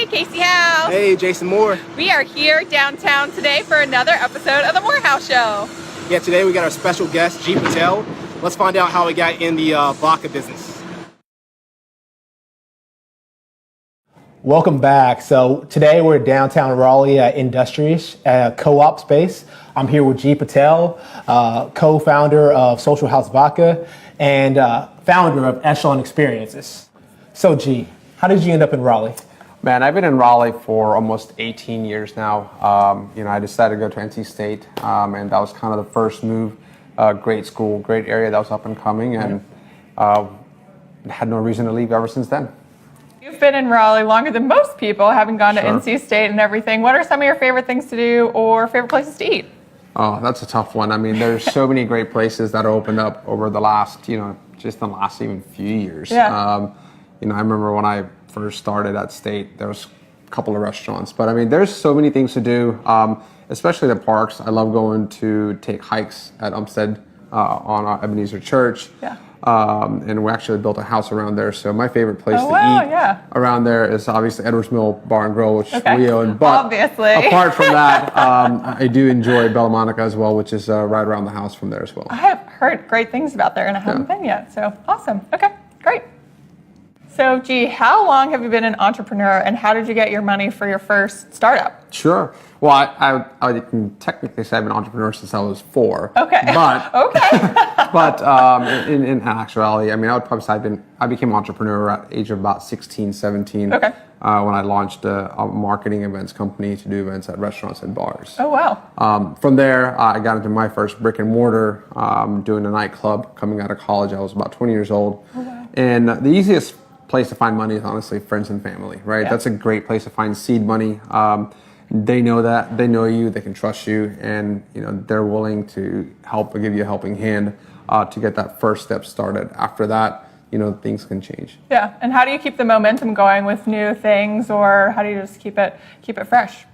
Hey, Casey House. Hey, Jason Moore. We are here downtown today for another episode of the Moorehouse Show. Yeah, today we got our special guest, Gaurav Patel. Let's find out how he got in the vodka business. Welcome back. So today we're at downtown Raleigh at Industries co-op space. I'm here with Gaurav Patel, co-founder of Social House Vodka and founder of Echelon Experiences. So G, how did you end up in Raleigh? Man, I've been in Raleigh for almost 18 years now. I decided to go to NC State, and that was kind of the first move. Great school, great area that was up and coming, and had no reason to leave ever since then. You've been in Raleigh longer than most people, having gone to NC State and everything. What are some of your favorite things to do or favorite places to eat? Oh, that's a tough one. I mean, there's so many great places that opened up over the last, just the last even few years. Yeah. I remember when I first started at State, there was a couple of restaurants, but I mean, there's so many things to do, especially the parks. I love going to take hikes at Umstead on Ebenezer Church. Yeah. And we actually built a house around there. So my favorite place to eat around there is obviously Edwards Mill Bar and Grill, which we own. But obviously, apart from that, I do enjoy Bella Monica as well, which is right around the house from there as well. I have heard great things about there, and I haven't been yet. So awesome. Okay, great. So, G, how long have you been an entrepreneur, and how did you get your money for your first startup? Sure. Well, I can technically say I'm an entrepreneur since I was 4. Okay. But but in actuality, I mean, I would probably say I became an entrepreneur at the age of about 16, 17. Okay. When I launched a marketing events company to do events at restaurants and bars. Oh, wow. From there, I got into my first brick and mortar, doing a nightclub coming out of college. I was about 20 years old. Oh, wow. And the easiest place to find money is honestly friends and family, right? Yeah. That's a great place to find seed money. They know that, they know you, they can trust you, and they're willing to help or give you a helping hand to get that first step started. After that, things can change. Yeah, and how do you keep the momentum going with new things, or how do you just keep it fresh?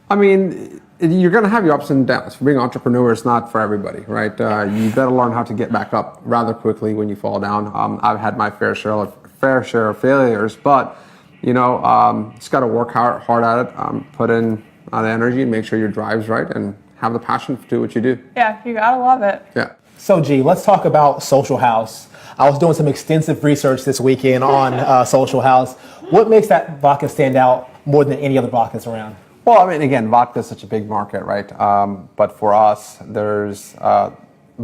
I mean, you're going to have your ups and downs. Being an entrepreneur is not for everybody, right? You better learn how to get back up rather quickly when you fall down. I've had my fair share of failures, but just got to work hard at it, put in the energy and make sure your drive's right and have the passion to do what you do. Yeah, you gotta love it. Yeah. So G, let's talk about Social House. I was doing some extensive research this weekend on Social House. What makes that vodka stand out more than any other vodkas around? Well, I mean, again, vodka is such a big market, right? But for us, there's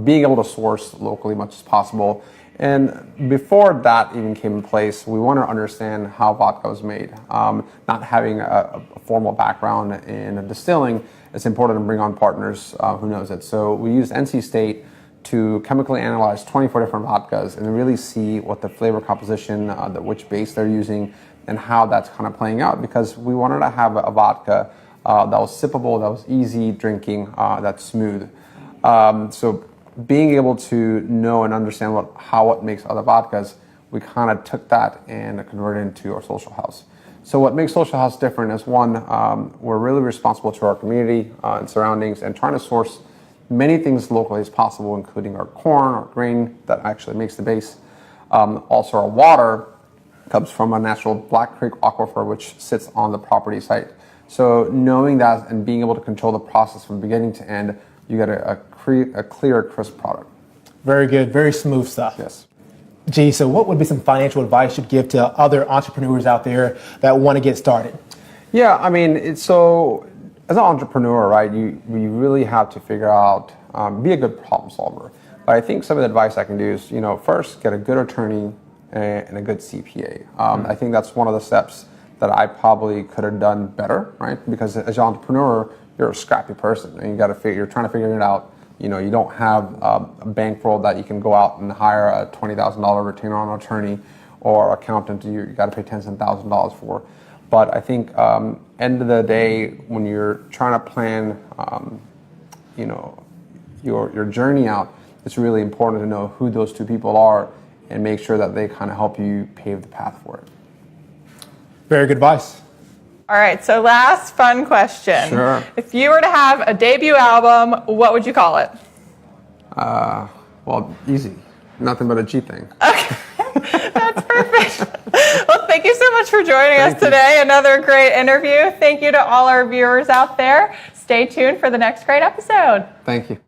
being able to source locally much as possible. And before that even came in place, we want to understand how vodka was made. Not having a formal background in distilling, it's important to bring on partners who knows it. So we used NC State to chemically analyze 24 different vodkas and really see what the flavor composition, which base they're using, and how that's kind of playing out. Because we wanted to have a vodka that was sippable, that was easy drinking, that's smooth. So being able to know and understand what makes other vodkas, we kind of took that and converted it into our Social House. So what makes Social House different is one, we're really responsible to our community and surroundings and trying to source many things locally as possible, including our corn, our grain that actually makes the base. Also our water comes from a natural Black Creek aquifer, which sits on the property site. So knowing that and being able to control the process from beginning to end, you get a clear, crisp product. Very good, very smooth stuff. Yes. G, so what would be some financial advice you'd give to other entrepreneurs out there that want to get started? Yeah, I mean, so as an entrepreneur, right, you really have to figure out, be a good problem solver. But I think some of the advice I can do is, first get a good attorney and a good CPA. I think that's one of the steps that I probably could have done better, right? Because as an entrepreneur, you're a scrappy person, and you're trying to figure it out. You don't have a bankroll that you can go out and hire a $20,000 retainer on an attorney or accountant you got to pay tens and thousands of dollars for. But I think end of the day, when you're trying to plan, your journey out, it's really important to know who those two people are and make sure that they kind of help you pave the path for it. Very good advice. All right, so last fun question. Sure. If you were to have a debut album, what would you call it? Well, easy. Nothing but a G thing. Okay, that's perfect. Well, thank you so much for joining us today. Another great interview. Thank you to all our viewers out there. Stay tuned for the next great episode. Thank you.